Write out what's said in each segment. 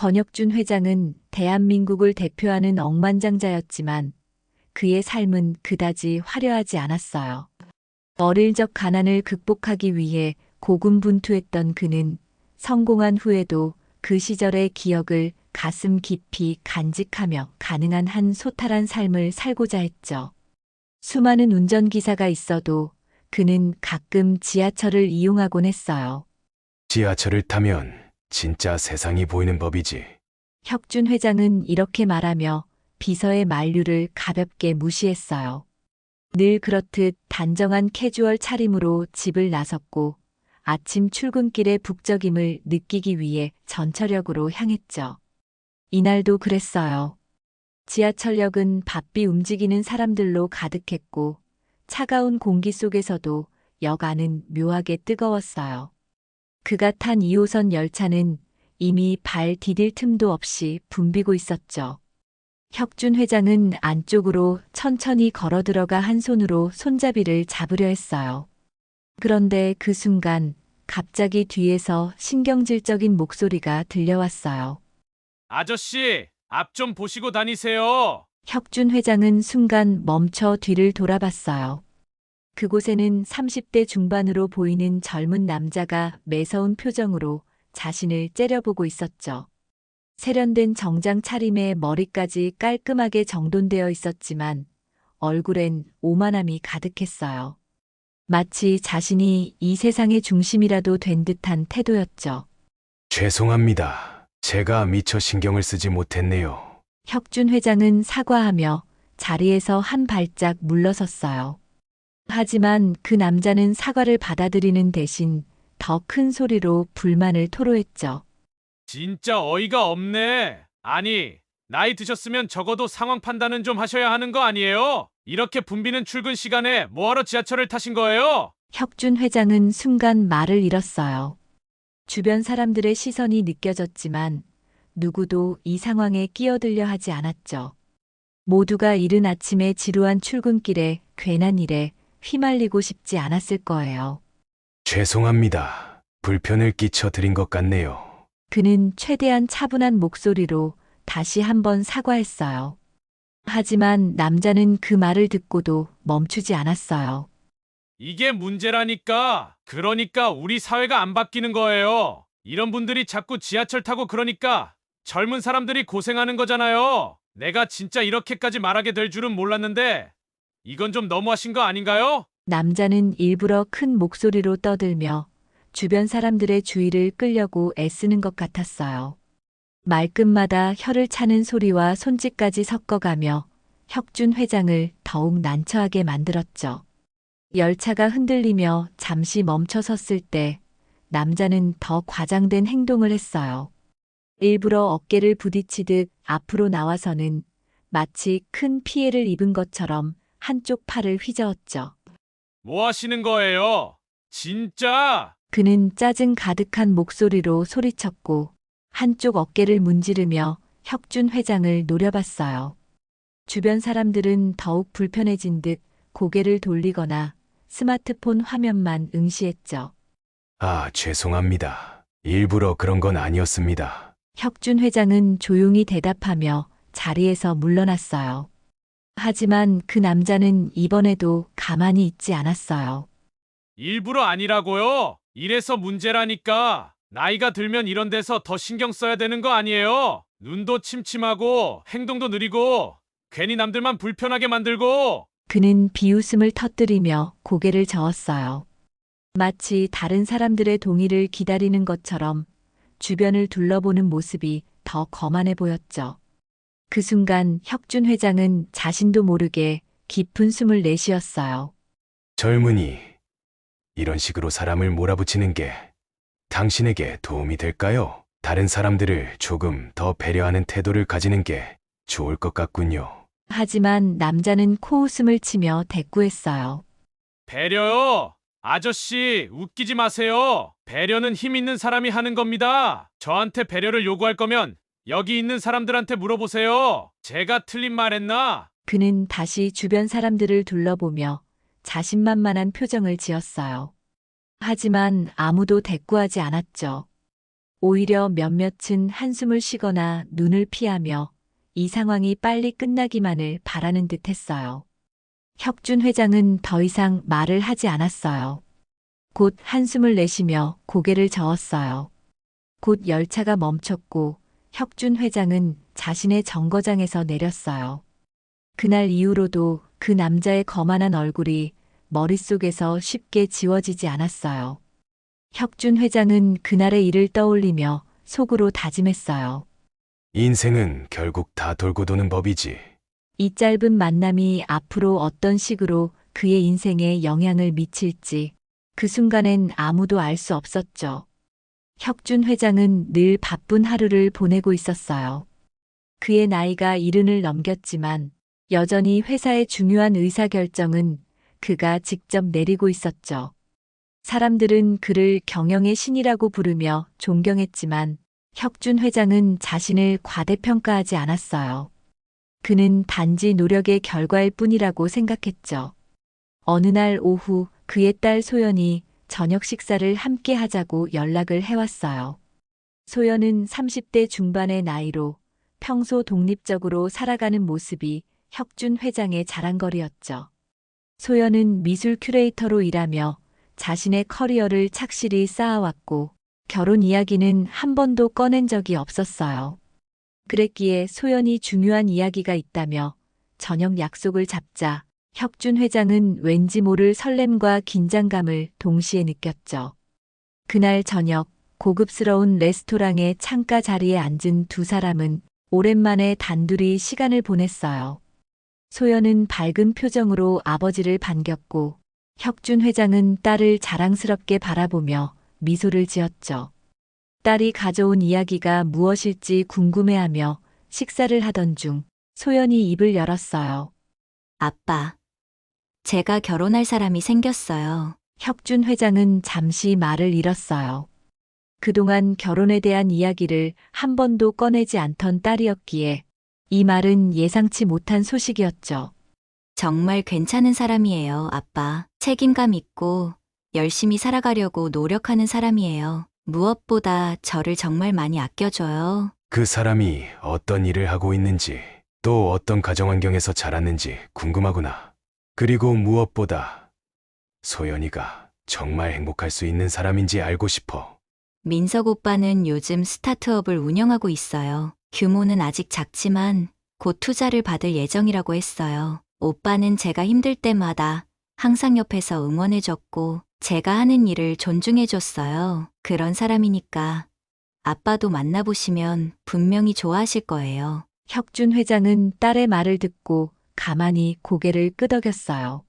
권혁준 회장은 대한민국을 대표하는 억만장자였지만 그의 삶은 그다지 화려하지 않았어요. 어릴 적 가난을 극복하기 위해 고군분투했던 그는 성공한 후에도 그 시절의 기억을 가슴 깊이 간직하며 가능한 한 소탈한 삶을 살고자 했죠. 수많은 운전기사가 있어도 그는 가끔 지하철을 이용하곤 했어요. 지하철을 타면 진짜 세상이 보이는 법이지. 혁준 회장은 이렇게 말하며 비서의 만류를 가볍게 무시했어요. 늘 그렇듯 단정한 캐주얼 차림으로 집을 나섰고 아침 출근길의 북적임을 느끼기 위해 전철역으로 향했죠. 이날도 그랬어요. 지하철역은 바삐 움직이는 사람들로 가득했고 차가운 공기 속에서도 역 안은 묘하게 뜨거웠어요. 그가 탄 2호선 열차는 이미 발 디딜 틈도 없이 붐비고 있었죠. 혁준 회장은 안쪽으로 천천히 걸어 들어가 한 손으로 손잡이를 잡으려 했어요. 그런데 그 순간 갑자기 뒤에서 신경질적인 목소리가 들려왔어요. 아저씨, 앞 좀 보시고 다니세요. 혁준 회장은 순간 멈춰 뒤를 돌아봤어요. 그곳에는 30대 중반으로 보이는 젊은 남자가 매서운 표정으로 자신을 째려보고 있었죠. 세련된 정장 차림에 머리까지 깔끔하게 정돈되어 있었지만 얼굴엔 오만함이 가득했어요. 마치 자신이 이 세상의 중심이라도 된 듯한 태도였죠. 죄송합니다. 제가 미처 신경을 쓰지 못했네요. 혁준 회장은 사과하며 자리에서 한 발짝 물러섰어요. 하지만 그 남자는 사과를 받아들이는 대신 더 큰 소리로 불만을 토로했죠. 진짜 어이가 없네. 아니, 나이 드셨으면 적어도 상황 판단은 좀 하셔야 하는 거 아니에요? 이렇게 붐비는 출근 시간에 뭐하러 지하철을 타신 거예요? 혁준 회장은 순간 말을 잃었어요. 주변 사람들의 시선이 느껴졌지만 누구도 이 상황에 끼어들려 하지 않았죠. 모두가 이른 아침에 지루한 출근길에 괜한 일에 휘말리고 싶지 않았을 거예요. 죄송합니다. 불편을 끼쳐 드린 것 같네요. 그는 최대한 차분한 목소리로 다시 한번 사과했어요. 하지만 남자는 그 말을 듣고도 멈추지 않았어요. 이게 문제라니까. 그러니까 우리 사회가 안 바뀌는 거예요. 이런 분들이 자꾸 지하철 타고 그러니까 젊은 사람들이 고생하는 거잖아요. 내가 진짜 이렇게까지 말하게 될 줄은 몰랐는데 이건 좀 너무하신 거 아닌가요? 남자는 일부러 큰 목소리로 떠들며 주변 사람들의 주의를 끌려고 애쓰는 것 같았어요. 말끝마다 혀를 차는 소리와 손짓까지 섞어가며 혁준 회장을 더욱 난처하게 만들었죠. 열차가 흔들리며 잠시 멈춰 섰을 때 남자는 더 과장된 행동을 했어요. 일부러 어깨를 부딪히듯 앞으로 나와서는 마치 큰 피해를 입은 것처럼 한쪽 팔을 휘저었죠. 뭐 하시는 거예요? 진짜? 그는 짜증 가득한 목소리로 소리쳤고 한쪽 어깨를 문지르며 혁준 회장을 노려봤어요. 주변 사람들은 더욱 불편해진 듯 고개를 돌리거나 스마트폰 화면만 응시했죠. 아, 죄송합니다. 일부러 그런 건 아니었습니다. 혁준 회장은 조용히 대답하며 자리에서 물러났어요. 하지만 그 남자는 이번에도 가만히 있지 않았어요. 일부러 아니라고요? 이래서 문제라니까. 나이가 들면 이런 데서 더 신경 써야 되는 거 아니에요? 눈도 침침하고 행동도 느리고 괜히 남들만 불편하게 만들고. 그는 비웃음을 터뜨리며 고개를 저었어요. 마치 다른 사람들의 동의를 기다리는 것처럼 주변을 둘러보는 모습이 더 거만해 보였죠. 그 순간 혁준 회장은 자신도 모르게 깊은 숨을 내쉬었어요. 젊은이, 이런 식으로 사람을 몰아붙이는 게 당신에게 도움이 될까요? 다른 사람들을 조금 더 배려하는 태도를 가지는 게 좋을 것 같군요. 하지만 남자는 코웃음을 치며 대꾸했어요. 배려요? 아저씨, 웃기지 마세요. 배려는 힘 있는 사람이 하는 겁니다. 저한테 배려를 요구할 거면 여기 있는 사람들한테 물어보세요. 제가 틀린 말 했나? 그는 다시 주변 사람들을 둘러보며 자신만만한 표정을 지었어요. 하지만 아무도 대꾸하지 않았죠. 오히려 몇몇은 한숨을 쉬거나 눈을 피하며 이 상황이 빨리 끝나기만을 바라는 듯 했어요. 혁준 회장은 더 이상 말을 하지 않았어요. 곧 한숨을 내쉬며 고개를 저었어요. 곧 열차가 멈췄고 혁준 회장은 자신의 정거장에서 내렸어요. 그날 이후로도 그 남자의 거만한 얼굴이 머릿속에서 쉽게 지워지지 않았어요. 혁준 회장은 그날의 일을 떠올리며 속으로 다짐했어요. 인생은 결국 다 돌고 도는 법이지. 이 짧은 만남이 앞으로 어떤 식으로 그의 인생에 영향을 미칠지 그 순간엔 아무도 알 수 없었죠. 혁준 회장은 늘 바쁜 하루를 보내고 있었어요. 그의 나이가 70을 넘겼지만 여전히 회사의 중요한 의사결정은 그가 직접 내리고 있었죠. 사람들은 그를 경영의 신이라고 부르며 존경했지만 혁준 회장은 자신을 과대평가하지 않았어요. 그는 단지 노력의 결과일 뿐이라고 생각했죠. 어느 날 오후 그의 딸 소연이 저녁 식사를 함께 하자고 연락을 해왔어요. 소연은 30대 중반의 나이로 평소 독립적으로 살아가는 모습이 혁준 회장의 자랑거리였죠. 소연은 미술 큐레이터로 일하며 자신의 커리어를 착실히 쌓아왔고 결혼 이야기는 한 번도 꺼낸 적이 없었어요. 그랬기에 소연이 중요한 이야기가 있다며 저녁 약속을 잡자 혁준 회장은 왠지 모를 설렘과 긴장감을 동시에 느꼈죠. 그날 저녁 고급스러운 레스토랑의 창가 자리에 앉은 두 사람은 오랜만에 단둘이 시간을 보냈어요. 소연은 밝은 표정으로 아버지를 반겼고 혁준 회장은 딸을 자랑스럽게 바라보며 미소를 지었죠. 딸이 가져온 이야기가 무엇일지 궁금해하며 식사를 하던 중 소연이 입을 열었어요. 아빠, 제가 결혼할 사람이 생겼어요. 혁준 회장은 잠시 말을 잃었어요. 그동안 결혼에 대한 이야기를 한 번도 꺼내지 않던 딸이었기에 이 말은 예상치 못한 소식이었죠. 정말 괜찮은 사람이에요, 아빠. 책임감 있고 열심히 살아가려고 노력하는 사람이에요. 무엇보다 저를 정말 많이 아껴줘요. 그 사람이 어떤 일을 하고 있는지, 또 어떤 가정 환경에서 자랐는지 궁금하구나. 그리고 무엇보다 소연이가 정말 행복할 수 있는 사람인지 알고 싶어. 민석 오빠는 요즘 스타트업을 운영하고 있어요. 규모는 아직 작지만 곧 투자를 받을 예정이라고 했어요. 오빠는 제가 힘들 때마다 항상 옆에서 응원해줬고 제가 하는 일을 존중해줬어요. 그런 사람이니까 아빠도 만나보시면 분명히 좋아하실 거예요. 혁준 회장은 딸의 말을 듣고 가만히 고개를 끄덕였어요.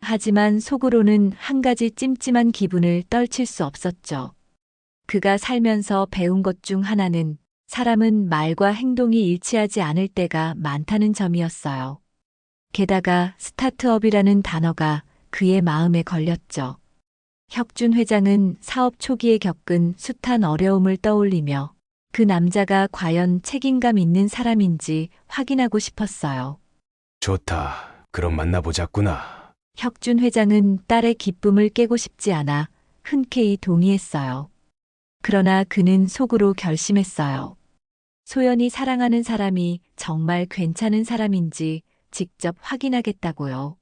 하지만 속으로는 한 가지 찜찜한 기분을 떨칠 수 없었죠. 그가 살면서 배운 것 중 하나는 사람은 말과 행동이 일치하지 않을 때가 많다는 점이었어요. 게다가 스타트업이라는 단어가 그의 마음에 걸렸죠. 혁준 회장은 사업 초기에 겪은 숱한 어려움을 떠올리며 그 남자가 과연 책임감 있는 사람인지 확인하고 싶었어요. 좋다. 그럼 만나보자꾸나. 혁준 회장은 딸의 기쁨을 깨고 싶지 않아 흔쾌히 동의했어요. 그러나 그는 속으로 결심했어요. 소연이 사랑하는 사람이 정말 괜찮은 사람인지 직접 확인하겠다고요.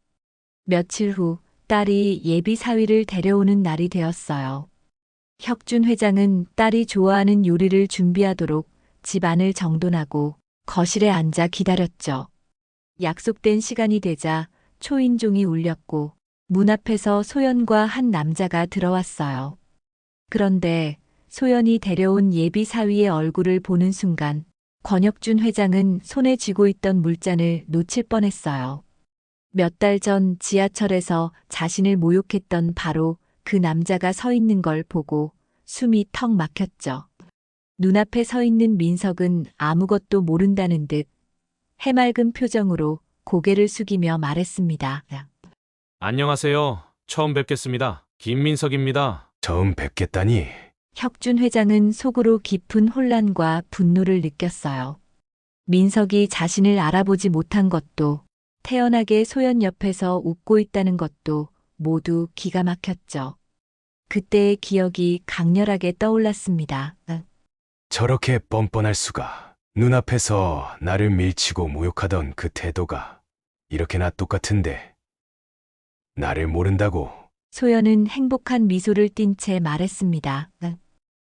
며칠 후 딸이 예비 사위를 데려오는 날이 되었어요. 혁준 회장은 딸이 좋아하는 요리를 준비하도록 집 안을 정돈하고 거실에 앉아 기다렸죠. 약속된 시간이 되자 초인종이 울렸고 문 앞에서 소연과 한 남자가 들어왔어요. 그런데 소연이 데려온 예비 사위의 얼굴을 보는 순간 권혁준 회장은 손에 쥐고 있던 물잔을 놓칠 뻔했어요. 몇 달 전 지하철에서 자신을 모욕했던 바로 그 남자가 서 있는 걸 보고 숨이 턱 막혔죠. 눈앞에 서 있는 민석은 아무것도 모른다는 듯 해맑은 표정으로 고개를 숙이며 말했습니다. 안녕하세요. 처음 뵙겠습니다. 김민석입니다. 처음 뵙겠다니. 혁준 회장은 속으로 깊은 혼란과 분노를 느꼈어요. 민석이 자신을 알아보지 못한 것도 태연하게 소연 옆에서 웃고 있다는 것도 모두 기가 막혔죠. 그때의 기억이 강렬하게 떠올랐습니다. 저렇게 뻔뻔할 수가. 눈앞에서 나를 밀치고 모욕하던 그 태도가 이렇게나 똑같은데. 나를 모른다고. 소연은 행복한 미소를 띤 채 말했습니다.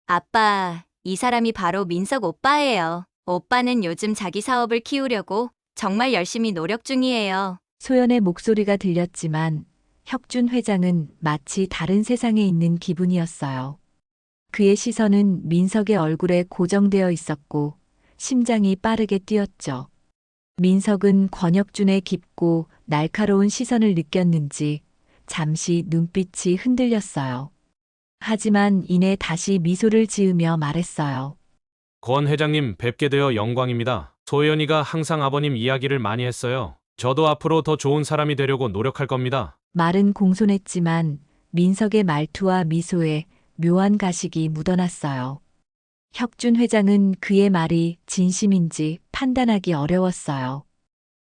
아빠, 이 사람이 바로 민석 오빠예요. 오빠는 요즘 자기 사업을 키우려고 정말 열심히 노력 중이에요. 소연의 목소리가 들렸지만 혁준 회장은 마치 다른 세상에 있는 기분이었어요. 그의 시선은 민석의 얼굴에 고정되어 있었고 심장이 빠르게 뛰었죠. 민석은 권혁준의 깊고 날카로운 시선을 느꼈는지 잠시 눈빛이 흔들렸어요. 하지만 이내 다시 미소를 지으며 말했어요. 권 회장님 뵙게 되어 영광입니다. 소연이가 항상 아버님 이야기를 많이 했어요. 저도 앞으로 더 좋은 사람이 되려고 노력할 겁니다. 말은 공손했지만 민석의 말투와 미소에 묘한 가식이 묻어났어요. 혁준 회장은 그의 말이 진심인지 판단하기 어려웠어요.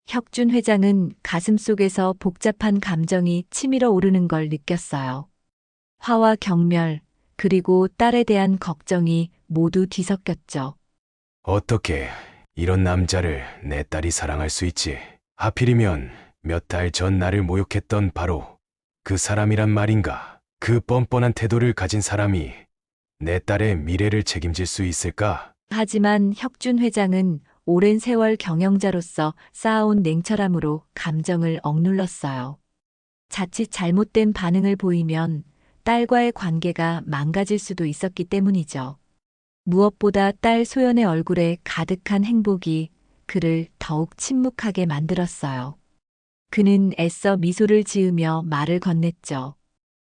혁준 회장은 가슴속에서 복잡한 감정이 치밀어 오르는 걸 느꼈어요. 화와 경멸, 그리고 딸에 대한 걱정이 모두 뒤섞였죠. 어떻게 이런 남자를 내 딸이 사랑할 수 있지? 하필이면 몇 달 전 나를 모욕했던 바로 그 사람이란 말인가? 그 뻔뻔한 태도를 가진 사람이 내 딸의 미래를 책임질 수 있을까? 하지만 혁준 회장은 오랜 세월 경영자로서 쌓아온 냉철함으로 감정을 억눌렀어요. 자칫 잘못된 반응을 보이면 딸과의 관계가 망가질 수도 있었기 때문이죠. 무엇보다 딸 소연의 얼굴에 가득한 행복이 그를 더욱 침묵하게 만들었어요. 그는 애써 미소를 지으며 말을 건넸죠.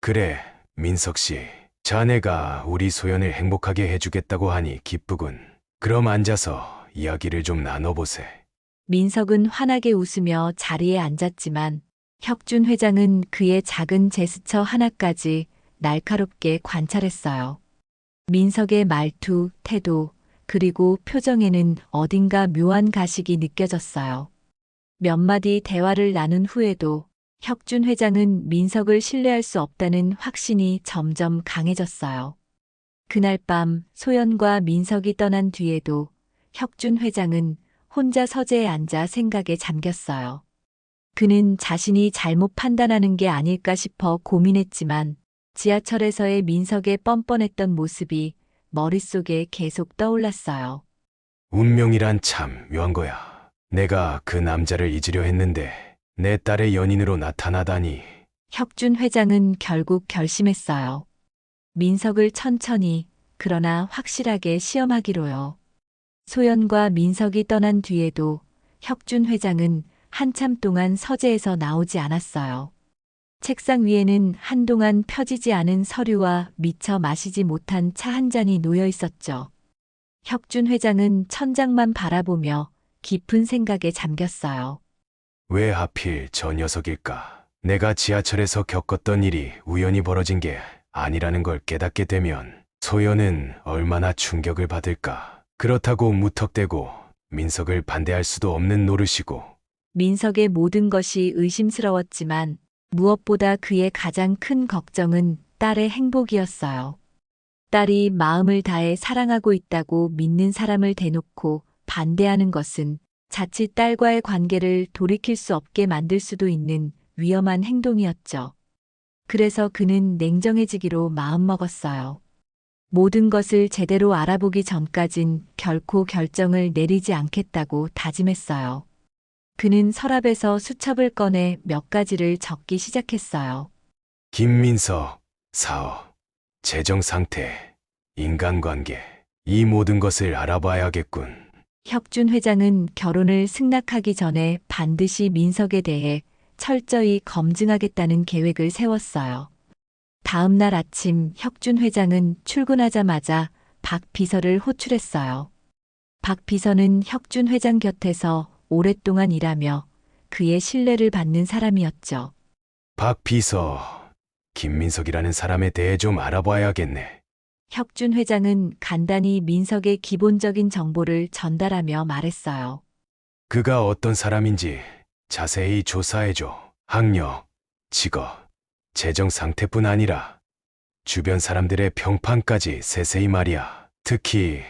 그래, 민석 씨. 자네가 우리 소연을 행복하게 해주겠다고 하니 기쁘군. 그럼 앉아서 이야기를 좀 나눠보세. 민석은 환하게 웃으며 자리에 앉았지만 혁준 회장은 그의 작은 제스처 하나까지 날카롭게 관찰했어요. 민석의 말투, 태도, 그리고 표정에는 어딘가 묘한 가식이 느껴졌어요. 몇 마디 대화를 나눈 후에도 혁준 회장은 민석을 신뢰할 수 없다는 확신이 점점 강해졌어요. 그날 밤 소연과 민석이 떠난 뒤에도 혁준 회장은 혼자 서재에 앉아 생각에 잠겼어요. 그는 자신이 잘못 판단하는 게 아닐까 싶어 고민했지만 지하철에서의 민석의 뻔뻔했던 모습이 머릿속에 계속 떠올랐어요. 운명이란 참 묘한 거야. 내가 그 남자를 잊으려 했는데 내 딸의 연인으로 나타나다니. 혁준 회장은 결국 결심했어요. 민석을 천천히, 그러나 확실하게 시험하기로요. 소연과 민석이 떠난 뒤에도 혁준 회장은 한참 동안 서재에서 나오지 않았어요. 책상 위에는 한동안 펴지지 않은 서류와 미처 마시지 못한 차 한 잔이 놓여 있었죠. 혁준 회장은 천장만 바라보며 깊은 생각에 잠겼어요. 왜 하필 저 녀석일까? 내가 지하철에서 겪었던 일이 우연히 벌어진 게 아니라는 걸 깨닫게 되면 소연은 얼마나 충격을 받을까? 그렇다고 무턱대고 민석을 반대할 수도 없는 노릇이고. 민석의 모든 것이 의심스러웠지만 무엇보다 그의 가장 큰 걱정은 딸의 행복이었어요. 딸이 마음을 다해 사랑하고 있다고 믿는 사람을 대놓고 반대하는 것은 자칫 딸과의 관계를 돌이킬 수 없게 만들 수도 있는 위험한 행동이었죠. 그래서 그는 냉정해지기로 마음먹었어요. 모든 것을 제대로 알아보기 전까진 결코 결정을 내리지 않겠다고 다짐했어요. 그는 서랍에서 수첩을 꺼내 몇 가지를 적기 시작했어요. 김민석, 사업, 재정 상태, 인간관계, 이 모든 것을 알아봐야겠군. 혁준 회장은 결혼을 승낙하기 전에 반드시 민석에 대해 철저히 검증하겠다는 계획을 세웠어요. 다음 날 아침 혁준 회장은 출근하자마자 박 비서를 호출했어요. 박 비서는 혁준 회장 곁에서 오랫동안 일하며 그의 신뢰를 받는 사람이었죠. 박 비서, 김민석이라는 사람에 대해 좀 알아봐야겠네. 혁준 회장은 간단히 민석의 기본적인 정보를 전달하며 말했어요. 그가 어떤 사람인지 자세히 조사해줘. 학력, 직업, 재정 상태뿐 아니라 주변 사람들의 평판까지 세세히 말이야. 특히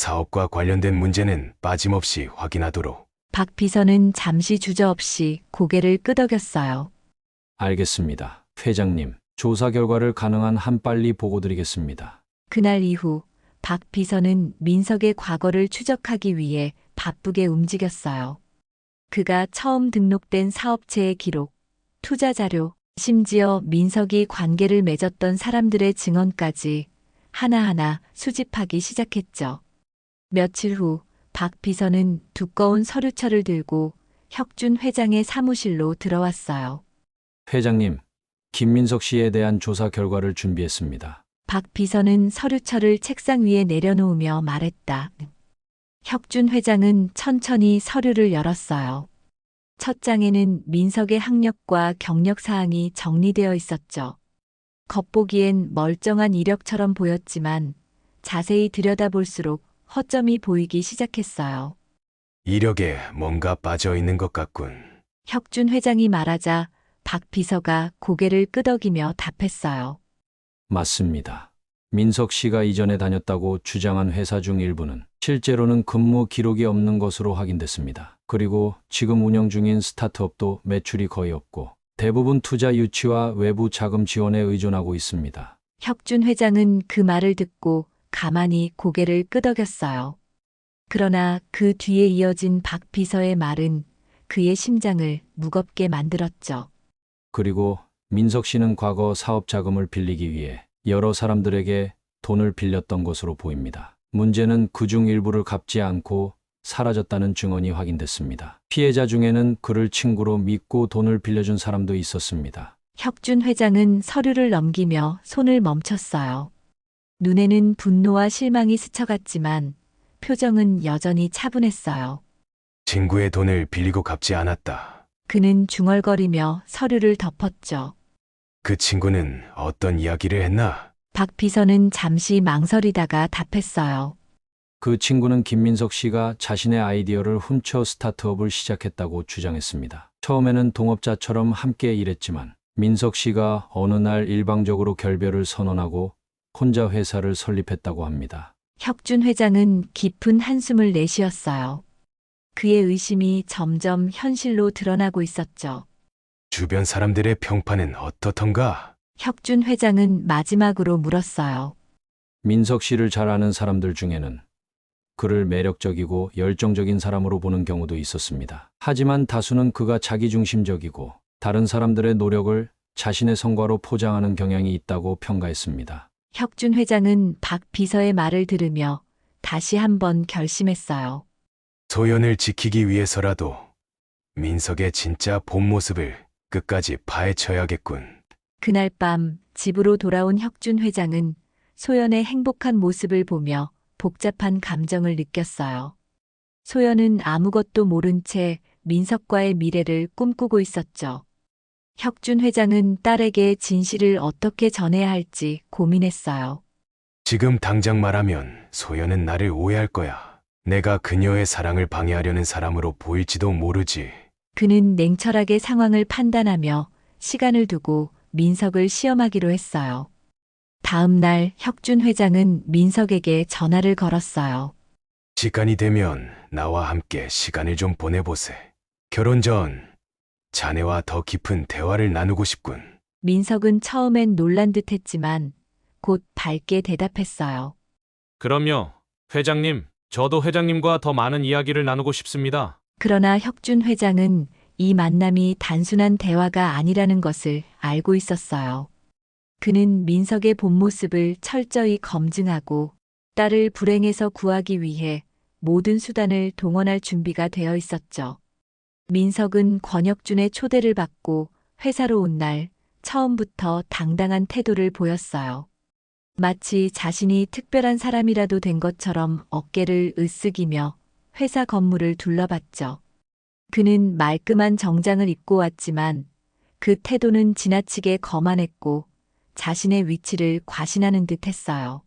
사업과 관련된 문제는 빠짐없이 확인하도록. 박 비서는 잠시 주저없이 고개를 끄덕였어요. 알겠습니다. 회장님, 조사 결과를 가능한 한 빨리 보고 드리겠습니다. 그날 이후 박 비서는 민석의 과거를 추적하기 위해 바쁘게 움직였어요. 그가 처음 등록된 사업체의 기록, 투자 자료, 심지어 민석이 관계를 맺었던 사람들의 증언까지 하나하나 수집하기 시작했죠. 며칠 후 박 비서는 두꺼운 서류철을 들고 혁준 회장의 사무실로 들어왔어요. 회장님, 김민석 씨에 대한 조사 결과를 준비했습니다. 박 비서는 서류철을 책상 위에 내려놓으며 말했다. 혁준 회장은 천천히 서류를 열었어요. 첫 장에는 민석의 학력과 경력 사항이 정리되어 있었죠. 겉보기엔 멀쩡한 이력처럼 보였지만 자세히 들여다볼수록 허점이 보이기 시작했어요. 이력에 뭔가 빠져 있는 것 같군. 혁준 회장이 말하자 박 비서가 고개를 끄덕이며 답했어요. 맞습니다. 민석 씨가 이전에 다녔다고 주장한 회사 중 일부는 실제로는 근무 기록이 없는 것으로 확인됐습니다. 그리고 지금 운영 중인 스타트업도 매출이 거의 없고 대부분 투자 유치와 외부 자금 지원에 의존하고 있습니다. 혁준 회장은 그 말을 듣고 가만히 고개를 끄덕였어요. 그러나 그 뒤에 이어진 박 비서의 말은 그의 심장을 무겁게 만들었죠. 그리고 민석 씨는 과거 사업 자금을 빌리기 위해 여러 사람들에게 돈을 빌렸던 것으로 보입니다. 문제는 그중 일부를 갚지 않고 사라졌다는 증언이 확인됐습니다. 피해자 중에는 그를 친구로 믿고 돈을 빌려준 사람도 있었습니다. 혁준 회장은 서류를 넘기며 손을 멈췄어요. 눈에는 분노와 실망이 스쳐갔지만 표정은 여전히 차분했어요. 친구의 돈을 빌리고 갚지 않았다. 그는 중얼거리며 서류를 덮었죠. 그 친구는 어떤 이야기를 했나? 박 비서는 잠시 망설이다가 답했어요. 그 친구는 김민석 씨가 자신의 아이디어를 훔쳐 스타트업을 시작했다고 주장했습니다. 처음에는 동업자처럼 함께 일했지만 민석 씨가 어느 날 일방적으로 결별을 선언하고 혼자 회사를 설립했다고 합니다. 혁준 회장은 깊은 한숨을 내쉬었어요. 그의 의심이 점점 현실로 드러나고 있었죠. 주변 사람들의 평판은 어떻던가? 혁준 회장은 마지막으로 물었어요. 민석 씨를 잘 아는 사람들 중에는 그를 매력적이고 열정적인 사람으로 보는 경우도 있었습니다. 하지만 다수는 그가 자기중심적이고 다른 사람들의 노력을 자신의 성과로 포장하는 경향이 있다고 평가했습니다. 혁준 회장은 박 비서의 말을 들으며 다시 한번 결심했어요. 소연을 지키기 위해서라도 민석의 진짜 본 모습을 끝까지 파헤쳐야겠군. 그날 밤 집으로 돌아온 혁준 회장은 소연의 행복한 모습을 보며 복잡한 감정을 느꼈어요. 소연은 아무것도 모른 채 민석과의 미래를 꿈꾸고 있었죠. 혁준 회장은 딸에게 진실을 어떻게 전해야 할지 고민했어요. 지금 당장 말하면 소연은 나를 오해할 거야. 내가 그녀의 사랑을 방해하려는 사람으로 보일지도 모르지. 그는 냉철하게 상황을 판단하며 시간을 두고 민석을 시험하기로 했어요. 다음 날 혁준 회장은 민석에게 전화를 걸었어요. 시간이 되면 나와 함께 시간을 좀 보내보세. 결혼 전 자네와 더 깊은 대화를 나누고 싶군. 민석은 처음엔 놀란 듯 했지만 곧 밝게 대답했어요. 그럼요. 회장님, 저도 회장님과 더 많은 이야기를 나누고 싶습니다. 그러나 혁준 회장은 이 만남이 단순한 대화가 아니라는 것을 알고 있었어요. 그는 민석의 본 모습을 철저히 검증하고 딸을 불행에서 구하기 위해 모든 수단을 동원할 준비가 되어 있었죠. 민석은 권혁준의 초대를 받고 회사로 온 날 처음부터 당당한 태도를 보였어요. 마치 자신이 특별한 사람이라도 된 것처럼 어깨를 으쓱이며 회사 건물을 둘러봤죠. 그는 말끔한 정장을 입고 왔지만 그 태도는 지나치게 거만했고 자신의 위치를 과신하는 듯 했어요.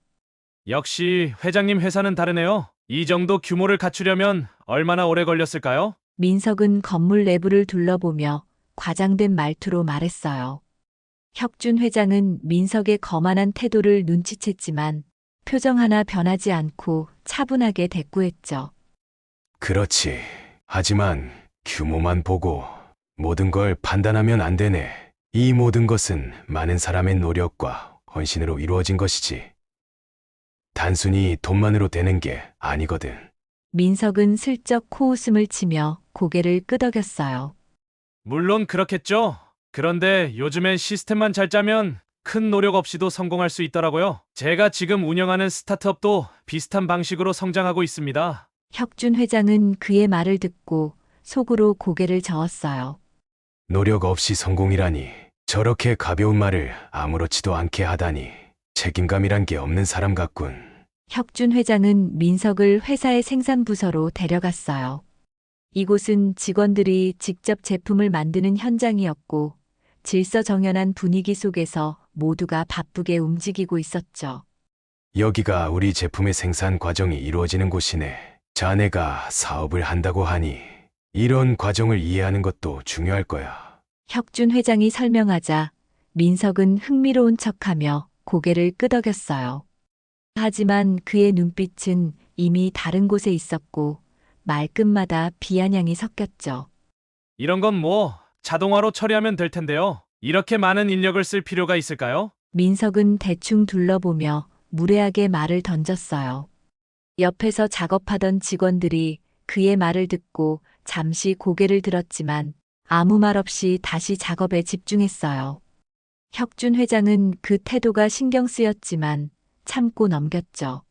역시 회장님 회사는 다르네요. 이 정도 규모를 갖추려면 얼마나 오래 걸렸을까요? 민석은 건물 내부를 둘러보며 과장된 말투로 말했어요. 혁준 회장은 민석의 거만한 태도를 눈치챘지만 표정 하나 변하지 않고 차분하게 대꾸했죠. 그렇지. 하지만 규모만 보고 모든 걸 판단하면 안 되네. 이 모든 것은 많은 사람의 노력과 헌신으로 이루어진 것이지. 단순히 돈만으로 되는 게 아니거든. 민석은 슬쩍 코웃음을 치며 고개를 끄덕였어요. 물론 그렇겠죠. 그런데 요즘엔 시스템만 잘 짜면 큰 노력 없이도 성공할 수 있더라고요. 제가 지금 운영하는 스타트업도 비슷한 방식으로 성장하고 있습니다. 혁준 회장은 그의 말을 듣고 속으로 고개를 저었어요. 노력 없이 성공이라니. 저렇게 가벼운 말을 아무렇지도 않게 하다니. 책임감이란 게 없는 사람 같군. 혁준 회장은 민석을 회사의 생산부서로 데려갔어요. 이곳은 직원들이 직접 제품을 만드는 현장이었고 질서정연한 분위기 속에서 모두가 바쁘게 움직이고 있었죠. 여기가 우리 제품의 생산 과정이 이루어지는 곳이네. 자네가 사업을 한다고 하니 이런 과정을 이해하는 것도 중요할 거야. 혁준 회장이 설명하자 민석은 흥미로운 척하며 고개를 끄덕였어요. 하지만 그의 눈빛은 이미 다른 곳에 있었고 말끝마다 비아냥이 섞였죠. 이런 건 뭐 자동화로 처리하면 될 텐데요. 이렇게 많은 인력을 쓸 필요가 있을까요? 민석은 대충 둘러보며 무례하게 말을 던졌어요. 옆에서 작업하던 직원들이 그의 말을 듣고 잠시 고개를 들었지만 아무 말 없이 다시 작업에 집중했어요. 혁준 회장은 그 태도가 신경 쓰였지만 참고 넘겼죠.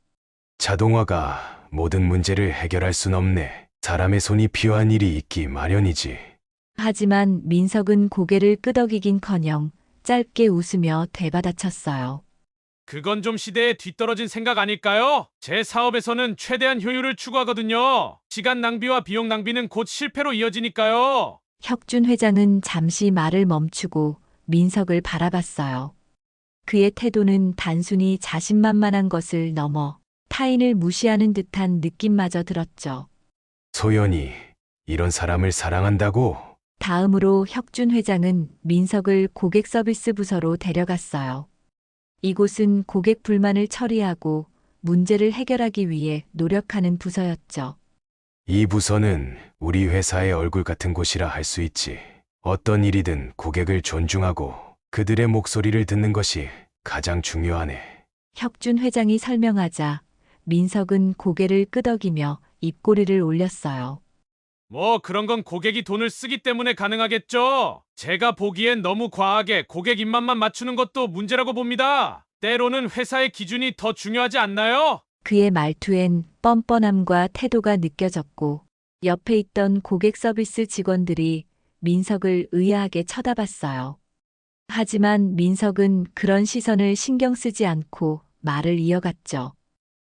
자동화가 모든 문제를 해결할 순 없네. 사람의 손이 필요한 일이 있기 마련이지. 하지만 민석은 고개를 끄덕이긴커녕 짧게 웃으며 되받아쳤어요. 그건 좀 시대에 뒤떨어진 생각 아닐까요? 제 사업에서는 최대한 효율을 추구하거든요. 시간 낭비와 비용 낭비는 곧 실패로 이어지니까요. 혁준 회장은 잠시 말을 멈추고 민석을 바라봤어요. 그의 태도는 단순히 자신만만한 것을 넘어 타인을 무시하는 듯한 느낌마저 들었죠. 소연이 이런 사람을 사랑한다고? 다음으로 혁준 회장은 민석을 고객 서비스 부서로 데려갔어요. 이곳은 고객 불만을 처리하고 문제를 해결하기 위해 노력하는 부서였죠. 이 부서는 우리 회사의 얼굴 같은 곳이라 할 수 있지. 어떤 일이든 고객을 존중하고 그들의 목소리를 듣는 것이 가장 중요하네. 혁준 회장이 설명하자 민석은 고개를 끄덕이며 입꼬리를 올렸어요. 뭐 그런 건 고객이 돈을 쓰기 때문에 가능하겠죠. 제가 보기엔 너무 과하게 고객 입맛만 맞추는 것도 문제라고 봅니다. 때로는 회사의 기준이 더 중요하지 않나요? 그의 말투엔 뻔뻔함과 태도가 느껴졌고 옆에 있던 고객 서비스 직원들이 민석을 의아하게 쳐다봤어요. 하지만 민석은 그런 시선을 신경 쓰지 않고 말을 이어갔죠.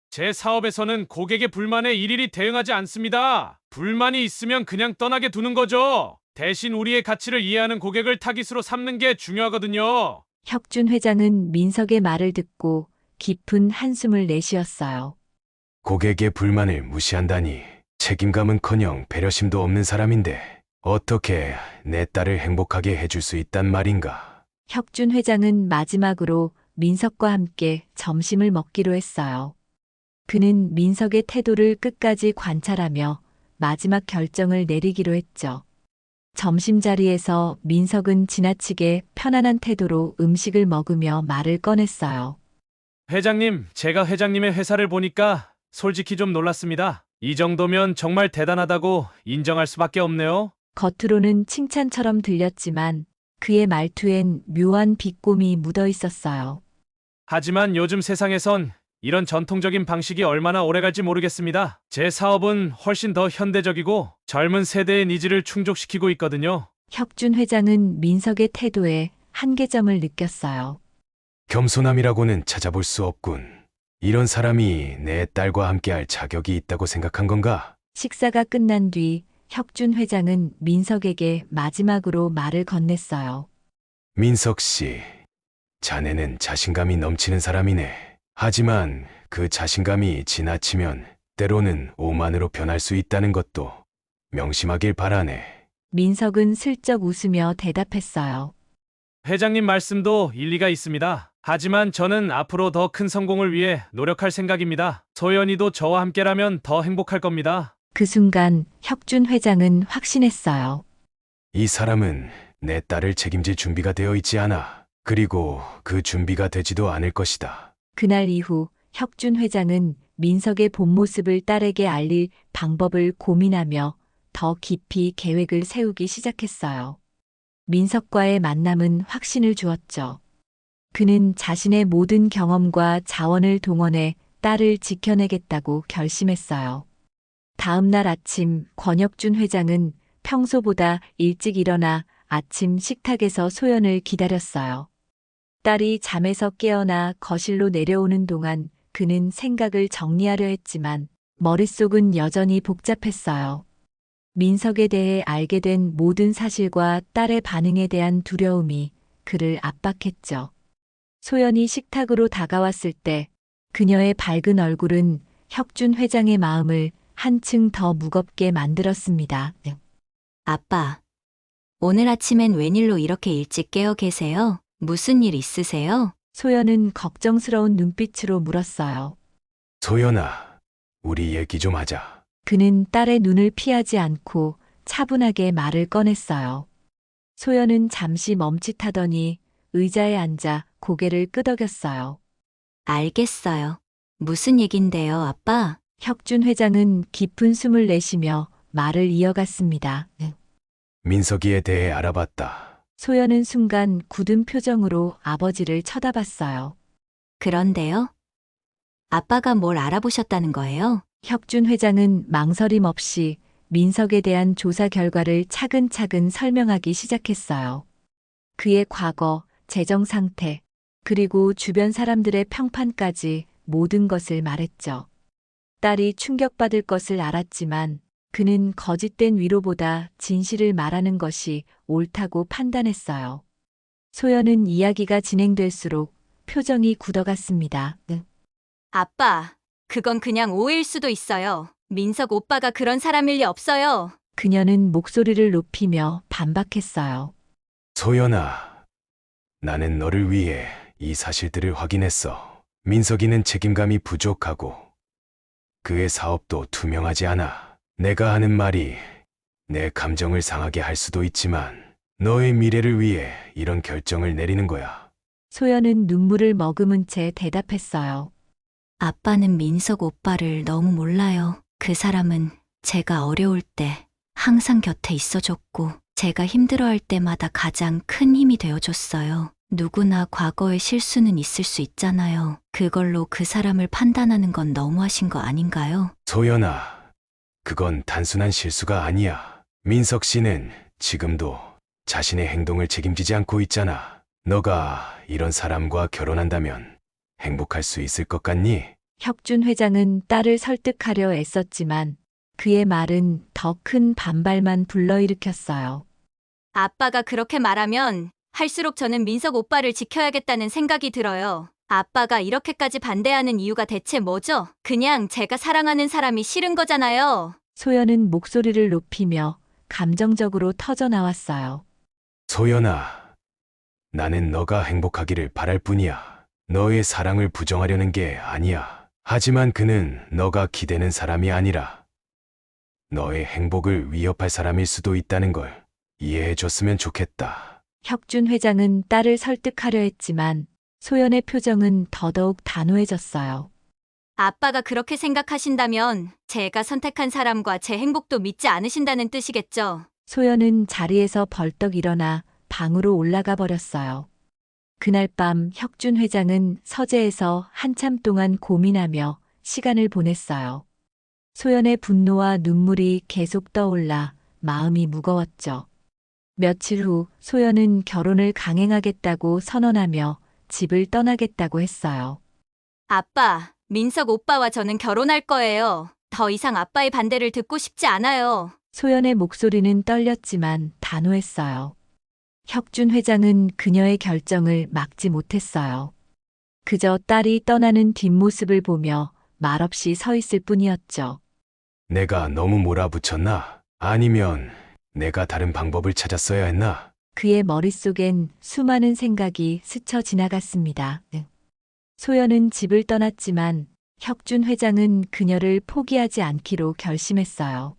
제 사업에서는 고객의 불만에 일일이 대응하지 않습니다. 불만이 있으면 그냥 떠나게 두는 거죠. 대신 우리의 가치를 이해하는 고객을 타깃으로 삼는 게 중요하거든요. 혁준 회장은 민석의 말을 듣고 깊은 한숨을 내쉬었어요. 고객의 불만을 무시한다니. 책임감은커녕 배려심도 없는 사람인데 어떻게 내 딸을 행복하게 해줄 수 있단 말인가. 혁준 회장은 마지막으로 민석과 함께 점심을 먹기로 했어요. 그는 민석의 태도를 끝까지 관찰하며 마지막 결정을 내리기로 했죠. 점심자리에서 민석은 지나치게 편안한 태도로 음식을 먹으며 말을 꺼냈어요. 회장님, 제가 회장님의 회사를 보니까 솔직히 좀 놀랐습니다. 이 정도면 정말 대단하다고 인정할 수밖에 없네요. 겉으로는 칭찬처럼 들렸지만 그의 말투엔 묘한 비꼼이 묻어 있었어요. 하지만 요즘 세상에선 이런 전통적인 방식이 얼마나 오래갈지 모르겠습니다. 제 사업은 훨씬 더 현대적이고 젊은 세대의 니즈를 충족시키고 있거든요. 혁준 회장은 민석의 태도에 한계점을 느꼈어요. 겸손함이라고는 찾아볼 수 없군. 이런 사람이 내 딸과 함께할 자격이 있다고 생각한 건가? 식사가 끝난 뒤 혁준 회장은 민석에게 마지막으로 말을 건넸어요. 민석 씨, 자네는 자신감이 넘치는 사람이네. 하지만 그 자신감이 지나치면 때로는 오만으로 변할 수 있다는 것도 명심하길 바라네. 민석은 슬쩍 웃으며 대답했어요. 회장님 말씀도 일리가 있습니다. 하지만 저는 앞으로 더 큰 성공을 위해 노력할 생각입니다. 소연이도 저와 함께라면 더 행복할 겁니다. 그 순간 혁준 회장은 확신했어요. 이 사람은 내 딸을 책임질 준비가 되어 있지 않아. 그리고 그 준비가 되지도 않을 것이다. 그날 이후 혁준 회장은 민석의 본 모습을 딸에게 알릴 방법을 고민하며 더 깊이 계획을 세우기 시작했어요. 민석과의 만남은 확신을 주었죠. 그는 자신의 모든 경험과 자원을 동원해 딸을 지켜내겠다고 결심했어요. 다음 날 아침 권혁준 회장은 평소보다 일찍 일어나 아침 식탁에서 소연을 기다렸어요. 딸이 잠에서 깨어나 거실로 내려오는 동안 그는 생각을 정리하려 했지만 머릿속은 여전히 복잡했어요. 민석에 대해 알게 된 모든 사실과 딸의 반응에 대한 두려움이 그를 압박했죠. 소연이 식탁으로 다가왔을 때 그녀의 밝은 얼굴은 혁준 회장의 마음을 한층 더 무겁게 만들었습니다. 아빠, 오늘 아침엔 웬일로 이렇게 일찍 깨어 계세요? 무슨 일 있으세요? 소연은 걱정스러운 눈빛으로 물었어요. 소연아, 우리 얘기 좀 하자. 그는 딸의 눈을 피하지 않고 차분하게 말을 꺼냈어요. 소연은 잠시 멈칫하더니 의자에 앉아 고개를 끄덕였어요. 알겠어요. 무슨 얘긴데요, 아빠? 혁준 회장은 깊은 숨을 내쉬며 말을 이어갔습니다. 민석이에 대해 알아봤다. 소연은 순간 굳은 표정으로 아버지를 쳐다봤어요. 그런데요? 아빠가 뭘 알아보셨다는 거예요? 혁준 회장은 망설임 없이 민석에 대한 조사 결과를 차근차근 설명하기 시작했어요. 그의 과거, 재정 상태, 그리고 주변 사람들의 평판까지 모든 것을 말했죠. 딸이 충격받을 것을 알았지만 그는 거짓된 위로보다 진실을 말하는 것이 옳다고 판단했어요. 소연은 이야기가 진행될수록 표정이 굳어갔습니다. 아빠, 그건 그냥 오해일 수도 있어요. 민석 오빠가 그런 사람일 리 없어요. 그녀는 목소리를 높이며 반박했어요. 소연아, 나는 너를 위해 이 사실들을 확인했어. 민석이는 책임감이 부족하고 그의 사업도 투명하지 않아. 내가 하는 말이 내 감정을 상하게 할 수도 있지만 너의 미래를 위해 이런 결정을 내리는 거야. 소연은 눈물을 머금은 채 대답했어요. 아빠는 민석 오빠를 너무 몰라요. 그 사람은 제가 어려울 때 항상 곁에 있어줬고 제가 힘들어할 때마다 가장 큰 힘이 되어줬어요. 누구나 과거에 실수는 있을 수 있잖아요. 그걸로 그 사람을 판단하는 건 너무하신 거 아닌가요? 소연아, 그건 단순한 실수가 아니야. 민석 씨는 지금도 자신의 행동을 책임지지 않고 있잖아. 너가 이런 사람과 결혼한다면 행복할 수 있을 것 같니? 혁준 회장은 딸을 설득하려 애썼지만 그의 말은 더 큰 반발만 불러일으켰어요. 아빠가 그렇게 말하면 할수록 저는 민석 오빠를 지켜야겠다는 생각이 들어요. 아빠가 이렇게까지 반대하는 이유가 대체 뭐죠? 그냥 제가 사랑하는 사람이 싫은 거잖아요. 소연은 목소리를 높이며 감정적으로 터져나왔어요. 소연아, 나는 너가 행복하기를 바랄 뿐이야. 너의 사랑을 부정하려는 게 아니야. 하지만 그는 너가 기대는 사람이 아니라 너의 행복을 위협할 사람일 수도 있다는 걸 이해해줬으면 좋겠다. 혁준 회장은 딸을 설득하려 했지만 소연의 표정은 더더욱 단호해졌어요. 아빠가 그렇게 생각하신다면 제가 선택한 사람과 제 행복도 믿지 않으신다는 뜻이겠죠. 소연은 자리에서 벌떡 일어나 방으로 올라가 버렸어요. 그날 밤 혁준 회장은 서재에서 한참 동안 고민하며 시간을 보냈어요. 소연의 분노와 눈물이 계속 떠올라 마음이 무거웠죠. 며칠 후 소연은 결혼을 강행하겠다고 선언하며 집을 떠나겠다고 했어요. 아빠, 민석 오빠와 저는 결혼할 거예요. 더 이상 아빠의 반대를 듣고 싶지 않아요. 소연의 목소리는 떨렸지만 단호했어요. 혁준 회장은 그녀의 결정을 막지 못했어요. 그저 딸이 떠나는 뒷모습을 보며 말없이 서 있을 뿐이었죠. 내가 너무 몰아붙였나? 아니면 내가 다른 방법을 찾았어야 했나? 그의 머릿속엔 수많은 생각이 스쳐 지나갔습니다. 소연은 집을 떠났지만 혁준 회장은 그녀를 포기하지 않기로 결심했어요.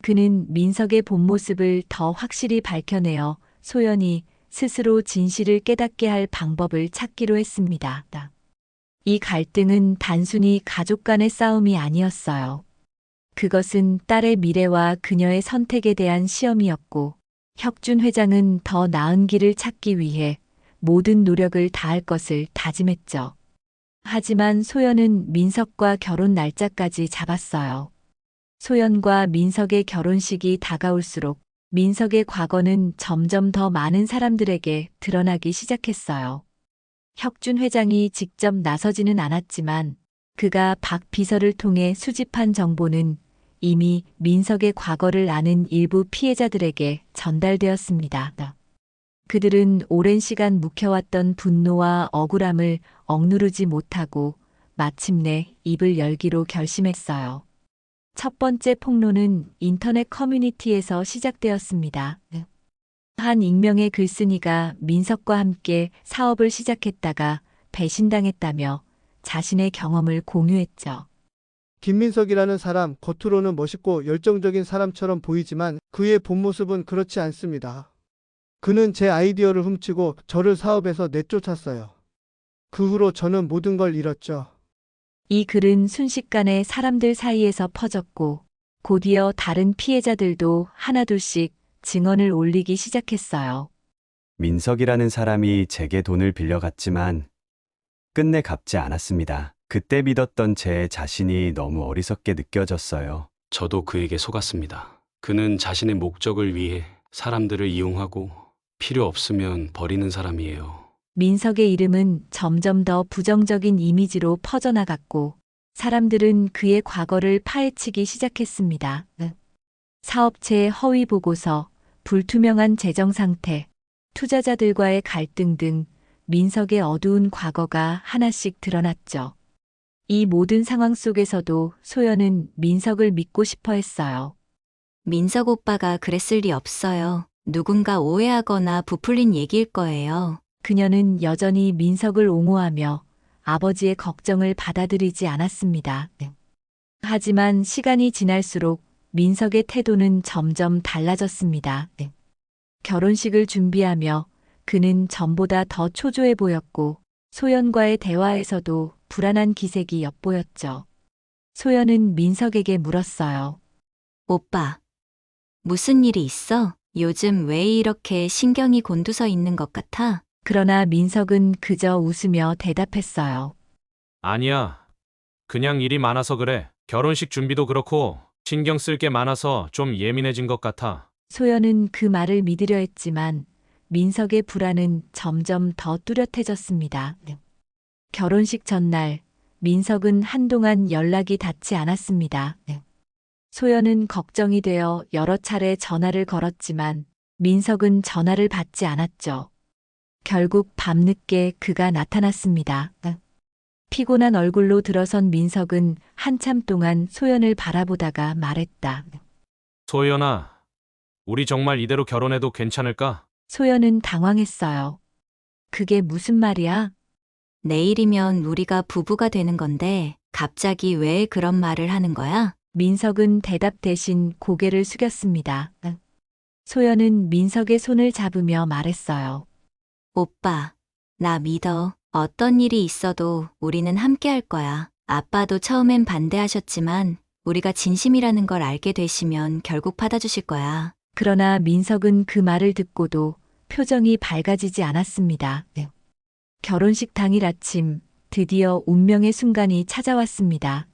그는 민석의 본 모습을 더 확실히 밝혀내어 소연이 스스로 진실을 깨닫게 할 방법을 찾기로 했습니다. 이 갈등은 단순히 가족 간의 싸움이 아니었어요. 그것은 딸의 미래와 그녀의 선택에 대한 시험이었고, 혁준 회장은 더 나은 길을 찾기 위해 모든 노력을 다할 것을 다짐했죠. 하지만 소연은 민석과 결혼 날짜까지 잡았어요. 소연과 민석의 결혼식이 다가올수록 민석의 과거는 점점 더 많은 사람들에게 드러나기 시작했어요. 혁준 회장이 직접 나서지는 않았지만 그가 박 비서를 통해 수집한 정보는 이미 민석의 과거를 아는 일부 피해자들에게 전달되었습니다. 그들은 오랜 시간 묵혀왔던 분노와 억울함을 억누르지 못하고 마침내 입을 열기로 결심했어요. 첫 번째 폭로는 인터넷 커뮤니티에서 시작되었습니다. 한 익명의 글쓴이가 민석과 함께 사업을 시작했다가 배신당했다며 자신의 경험을 공유했죠. 김민석이라는 사람, 겉으로는 멋있고 열정적인 사람처럼 보이지만 그의 본 모습은 그렇지 않습니다. 그는 제 아이디어를 훔치고 저를 사업에서 내쫓았어요. 그 후로 저는 모든 걸 잃었죠. 이 글은 순식간에 사람들 사이에서 퍼졌고 곧이어 다른 피해자들도 하나둘씩 증언을 올리기 시작했어요. 민석이라는 사람이 제게 돈을 빌려갔지만 끝내 갚지 않았습니다. 그때 믿었던 제 자신이 너무 어리석게 느껴졌어요. 저도 그에게 속았습니다. 그는 자신의 목적을 위해 사람들을 이용하고 필요 없으면 버리는 사람이에요. 민석의 이름은 점점 더 부정적인 이미지로 퍼져나갔고 사람들은 그의 과거를 파헤치기 시작했습니다. 사업체의 허위 보고서, 불투명한 재정 상태, 투자자들과의 갈등 등 민석의 어두운 과거가 하나씩 드러났죠. 이 모든 상황 속에서도 소연은 민석을 믿고 싶어 했어요. 민석 오빠가 그랬을 리 없어요. 누군가 오해하거나 부풀린 얘기일 거예요. 그녀는 여전히 민석을 옹호하며 아버지의 걱정을 받아들이지 않았습니다. 하지만 시간이 지날수록 민석의 태도는 점점 달라졌습니다. 결혼식을 준비하며 그는 전보다 더 초조해 보였고 소연과의 대화에서도 불안한 기색이 엿보였죠. 소연은 민석에게 물었어요. 오빠, 무슨 일이 있어? 요즘 왜 이렇게 신경이 곤두서 있는 것 같아? 그러나 민석은 그저 웃으며 대답했어요. 아니야. 그냥 일이 많아서 그래. 결혼식 준비도 그렇고 신경 쓸 게 많아서 좀 예민해진 것 같아. 소연은 그 말을 믿으려 했지만 민석의 불안은 점점 더 뚜렷해졌습니다. 결혼식 전날 민석은 한동안 연락이 닿지 않았습니다. 소연은 걱정이 되어 여러 차례 전화를 걸었지만 민석은 전화를 받지 않았죠. 결국 밤늦게 그가 나타났습니다. 피곤한 얼굴로 들어선 민석은 한참 동안 소연을 바라보다가 말했다. 소연아, 우리 정말 이대로 결혼해도 괜찮을까? 소연은 당황했어요. 그게 무슨 말이야? 내일이면 우리가 부부가 되는 건데 갑자기 왜 그런 말을 하는 거야? 민석은 대답 대신 고개를 숙였습니다. 소연은 민석의 손을 잡으며 말했어요. 오빠, 나 믿어. 어떤 일이 있어도 우리는 함께 할 거야. 아빠도 처음엔 반대하셨지만 우리가 진심이라는 걸 알게 되시면 결국 받아주실 거야. 그러나 민석은 그 말을 듣고도 표정이 밝아지지 않았습니다. 결혼식 당일 아침 드디어 운명의 순간이 찾아왔습니다.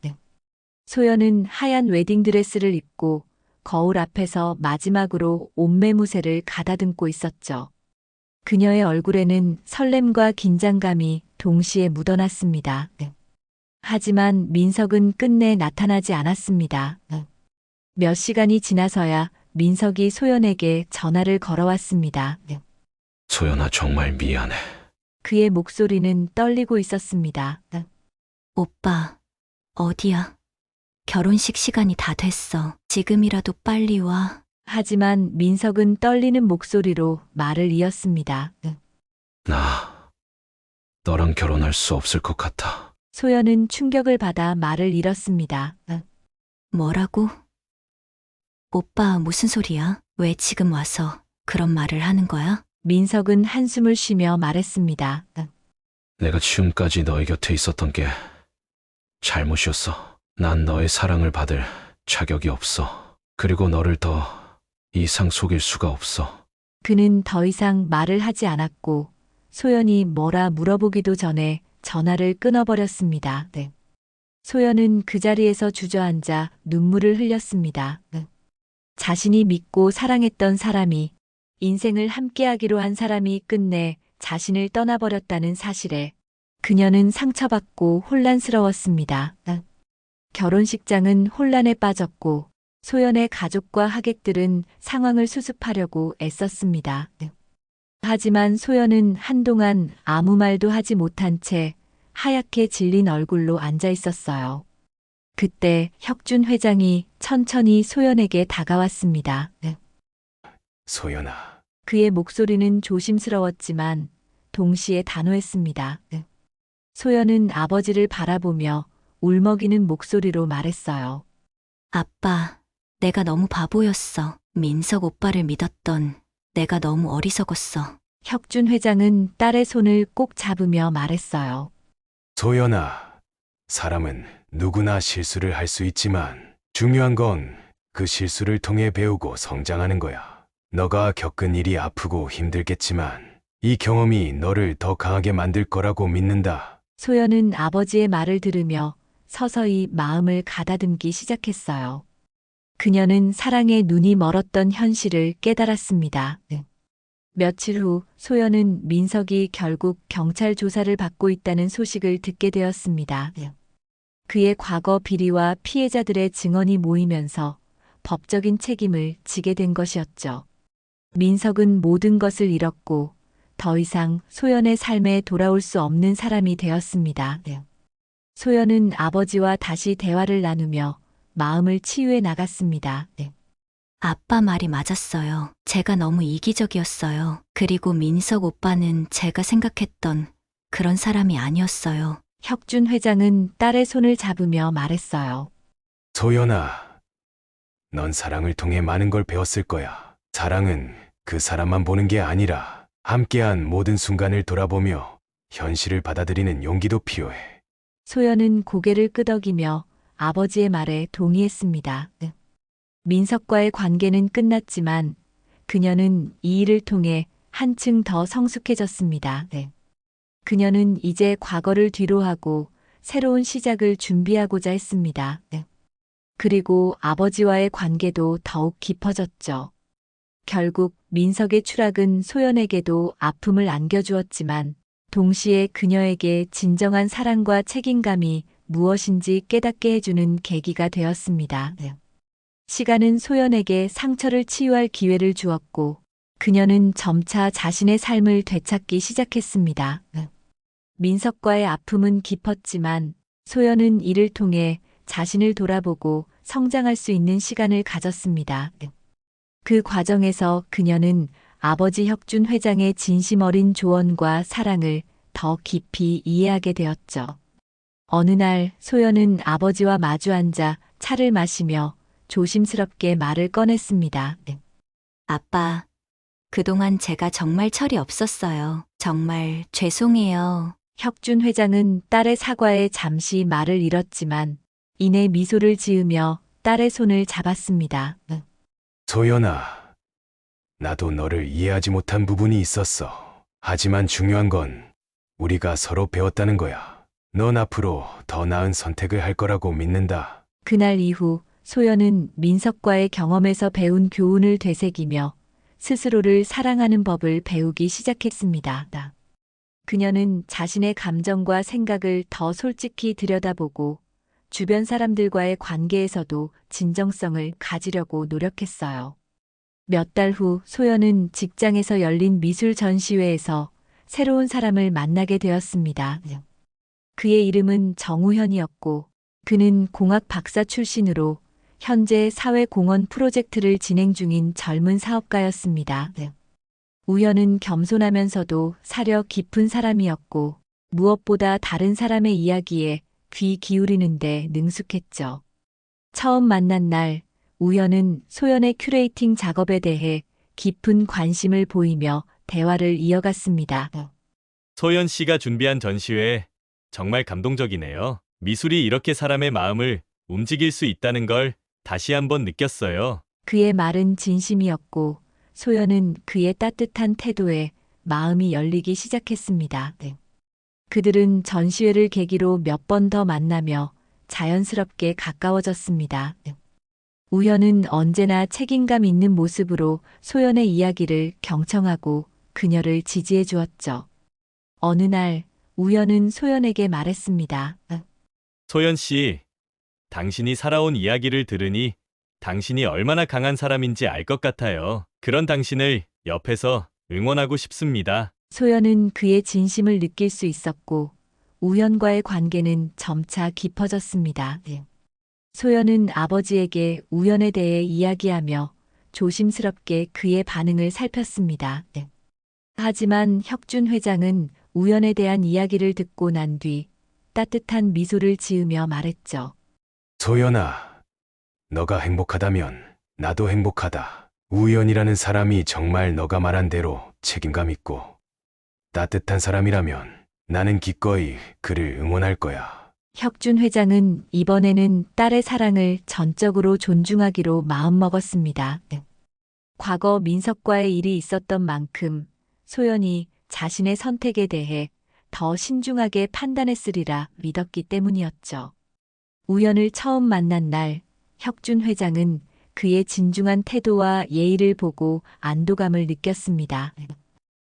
소연은 하얀 웨딩드레스를 입고 거울 앞에서 마지막으로 옷매무새를 가다듬고 있었죠. 그녀의 얼굴에는 설렘과 긴장감이 동시에 묻어났습니다. 하지만 민석은 끝내 나타나지 않았습니다. 몇 시간이 지나서야 민석이 소연에게 전화를 걸어왔습니다. 소연아, 정말 미안해. 그의 목소리는 떨리고 있었습니다. 오빠, 어디야? 결혼식 시간이 다 됐어. 지금이라도 빨리 와. 하지만 민석은 떨리는 목소리로 말을 이었습니다. 나 너랑 결혼할 수 없을 것 같아. 소연은 충격을 받아 말을 잃었습니다. 뭐라고? 오빠 무슨 소리야? 왜 지금 와서 그런 말을 하는 거야? 민석은 한숨을 쉬며 말했습니다. 내가 지금까지 너의 곁에 있었던 게 잘못이었어. 난 너의 사랑을 받을 자격이 없어. 그리고 너를 더 이상 속일 수가 없어. 그는 더 이상 말을 하지 않았고 소연이 뭐라 물어보기도 전에 전화를 끊어버렸습니다. 소연은 그 자리에서 주저앉아 눈물을 흘렸습니다. 자신이 믿고 사랑했던 사람이, 인생을 함께하기로 한 사람이 끝내 자신을 떠나버렸다는 사실에 그녀는 상처받고 혼란스러웠습니다. 결혼식장은 혼란에 빠졌고 소연의 가족과 하객들은 상황을 수습하려고 애썼습니다. 하지만 소연은 한동안 아무 말도 하지 못한 채 하얗게 질린 얼굴로 앉아 있었어요. 그때 혁준 회장이 천천히 소연에게 다가왔습니다. 소연아, 그의 목소리는 조심스러웠지만 동시에 단호했습니다. 소연은 아버지를 바라보며 울먹이는 목소리로 말했어요. 아빠, 내가 너무 바보였어. 민석 오빠를 믿었던 내가 너무 어리석었어. 혁준 회장은 딸의 손을 꼭 잡으며 말했어요. 소연아, 사람은 누구나 실수를 할 수 있지만 중요한 건 그 실수를 통해 배우고 성장하는 거야. 너가 겪은 일이 아프고 힘들겠지만 이 경험이 너를 더 강하게 만들 거라고 믿는다. 소연은 아버지의 말을 들으며 서서히 마음을 가다듬기 시작했어요. 그녀는 사랑에 눈이 멀었던 현실을 깨달았습니다. 며칠 후 소연은 민석이 결국 경찰 조사를 받고 있다는 소식을 듣게 되었습니다. 그의 과거 비리와 피해자들의 증언이 모이면서 법적인 책임을 지게 된 것이었죠. 민석은 모든 것을 잃었고 더 이상 소연의 삶에 돌아올 수 없는 사람이 되었습니다. 소연은 아버지와 다시 대화를 나누며 마음을 치유해 나갔습니다. 아빠 말이 맞았어요. 제가 너무 이기적이었어요. 그리고 민석 오빠는 제가 생각했던 그런 사람이 아니었어요. 혁준 회장은 딸의 손을 잡으며 말했어요. 소연아, 넌 사랑을 통해 많은 걸 배웠을 거야. 사랑은 그 사람만 보는 게 아니라 함께한 모든 순간을 돌아보며 현실을 받아들이는 용기도 필요해. 소연은 고개를 끄덕이며 아버지의 말에 동의했습니다. 민석과의 관계는 끝났지만 그녀는 이 일을 통해 한층 더 성숙해졌습니다. 그녀는 이제 과거를 뒤로하고 새로운 시작을 준비하고자 했습니다. 그리고 아버지와의 관계도 더욱 깊어졌죠. 결국 민석의 추락은 소연에게도 아픔을 안겨주었지만 동시에 그녀에게 진정한 사랑과 책임감이 무엇인지 깨닫게 해주는 계기가 되었습니다. 시간은 소연에게 상처를 치유할 기회를 주었고 그녀는 점차 자신의 삶을 되찾기 시작했습니다. 민석과의 아픔은 깊었지만 소연은 이를 통해 자신을 돌아보고 성장할 수 있는 시간을 가졌습니다. 그 과정에서 그녀는 아버지 혁준 회장의 진심 어린 조언과 사랑을 더 깊이 이해하게 되었죠. 어느 날 소연은 아버지와 마주 앉아 차를 마시며 조심스럽게 말을 꺼냈습니다. 아빠, 그동안 제가 정말 철이 없었어요. 정말 죄송해요. 혁준 회장은 딸의 사과에 잠시 말을 잃었지만 이내 미소를 지으며 딸의 손을 잡았습니다. 소연아, 나도 너를 이해하지 못한 부분이 있었어. 하지만 중요한 건 우리가 서로 배웠다는 거야. 넌 앞으로 더 나은 선택을 할 거라고 믿는다. 그날 이후 소연은 민석과의 경험에서 배운 교훈을 되새기며 스스로를 사랑하는 법을 배우기 시작했습니다. 그녀는 자신의 감정과 생각을 더 솔직히 들여다보고 주변 사람들과의 관계에서도 진정성을 가지려고 노력했어요. 몇 달 후 소연은 직장에서 열린 미술 전시회에서 새로운 사람을 만나게 되었습니다. 그의 이름은 정우현이었고 그는 공학 박사 출신으로 현재 사회공헌 프로젝트를 진행 중인 젊은 사업가였습니다. 우연은 겸손하면서도 사려 깊은 사람이었고 무엇보다 다른 사람의 이야기에 귀 기울이는데 능숙했죠. 처음 만난 날 우연은 소연의 큐레이팅 작업에 대해 깊은 관심을 보이며 대화를 이어갔습니다. 소연 씨가 준비한 전시회 정말 감동적이네요. 미술이 이렇게 사람의 마음을 움직일 수 있다는 걸 다시 한번 느꼈어요. 그의 말은 진심이었고 소연은 그의 따뜻한 태도에 마음이 열리기 시작했습니다. 그들은 전시회를 계기로 몇 번 더 만나며 자연스럽게 가까워졌습니다. 우연은 언제나 책임감 있는 모습으로 소연의 이야기를 경청하고 그녀를 지지해 주었죠. 어느 날 우연은 소연에게 말했습니다. 소연 씨, 당신이 살아온 이야기를 들으니 당신이 얼마나 강한 사람인지 알 것 같아요. 그런 당신을 옆에서 응원하고 싶습니다. 소연은 그의 진심을 느낄 수 있었고 우연과의 관계는 점차 깊어졌습니다. 소연은 아버지에게 우연에 대해 이야기하며 조심스럽게 그의 반응을 살폈습니다. 하지만 혁준 회장은 우연에 대한 이야기를 듣고 난 뒤 따뜻한 미소를 지으며 말했죠. 소연아, 너가 행복하다면 나도 행복하다. 우연이라는 사람이 정말 너가 말한 대로 책임감 있고 따뜻한 사람이라면 나는 기꺼이 그를 응원할 거야. 혁준 회장은 이번에는 딸의 사랑을 전적으로 존중하기로 마음먹었습니다. 과거 민석과의 일이 있었던 만큼 소연이 자신의 선택에 대해 더 신중하게 판단했으리라 믿었기 때문이었죠. 우연을 처음 만난 날 혁준 회장은 그의 진중한 태도와 예의를 보고 안도감을 느꼈습니다.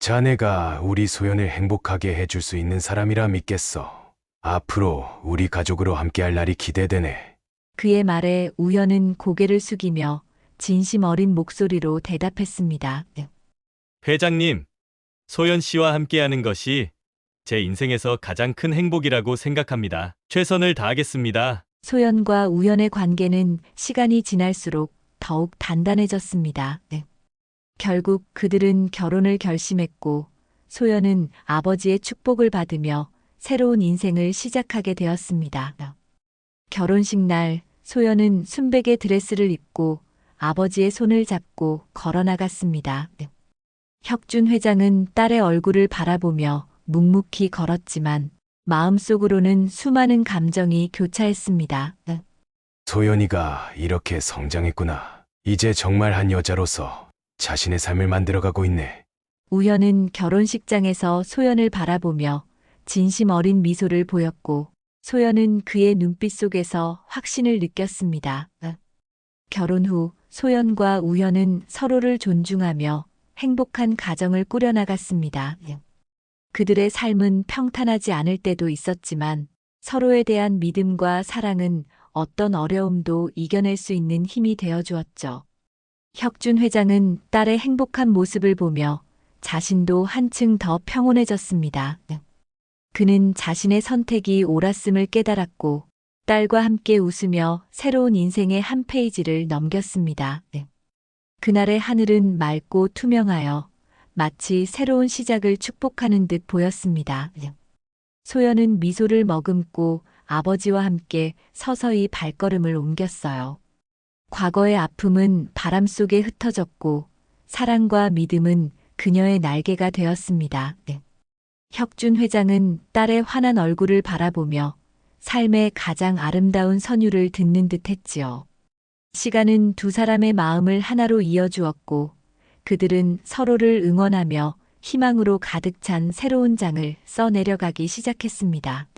자네가 우리 소연을 행복하게 해줄 수 있는 사람이라 믿겠어. 앞으로 우리 가족으로 함께할 날이 기대되네. 그의 말에 우연은 고개를 숙이며 진심 어린 목소리로 대답했습니다. 회장님, 소연 씨와 함께하는 것이 제 인생에서 가장 큰 행복이라고 생각합니다. 최선을 다하겠습니다. 소연과 우연의 관계는 시간이 지날수록 더욱 단단해졌습니다. 결국 그들은 결혼을 결심했고 소연은 아버지의 축복을 받으며 새로운 인생을 시작하게 되었습니다. 결혼식 날 소연은 순백의 드레스를 입고 아버지의 손을 잡고 걸어 나갔습니다. 혁준 회장은 딸의 얼굴을 바라보며 묵묵히 걸었지만 마음속으로는 수많은 감정이 교차했습니다. 소연이가 이렇게 성장했구나. 이제 정말 한 여자로서 자신의 삶을 만들어가고 있네. 우연은 결혼식장에서 소연을 바라보며 진심 어린 미소를 보였고 소연은 그의 눈빛 속에서 확신을 느꼈습니다. 결혼 후 소연과 우연은 서로를 존중하며 행복한 가정을 꾸려나갔습니다. 그들의 삶은 평탄하지 않을 때도 있었지만 서로에 대한 믿음과 사랑은 어떤 어려움도 이겨낼 수 있는 힘이 되어 주었죠. 혁준 회장은 딸의 행복한 모습을 보며 자신도 한층 더 평온해졌습니다. 그는 자신의 선택이 옳았음을 깨달았고 딸과 함께 웃으며 새로운 인생의 한 페이지를 넘겼습니다. 그날의 하늘은 맑고 투명하여 마치 새로운 시작을 축복하는 듯 보였습니다. 소연은 미소를 머금고 아버지와 함께 서서히 발걸음을 옮겼어요. 과거의 아픔은 바람 속에 흩어졌고 사랑과 믿음은 그녀의 날개가 되었습니다. 혁준 회장은 딸의 환한 얼굴을 바라보며 삶의 가장 아름다운 선율을 듣는 듯 했지요. 시간은 두 사람의 마음을 하나로 이어주었고 그들은 서로를 응원하며 희망으로 가득 찬 새로운 장을 써내려가기 시작했습니다.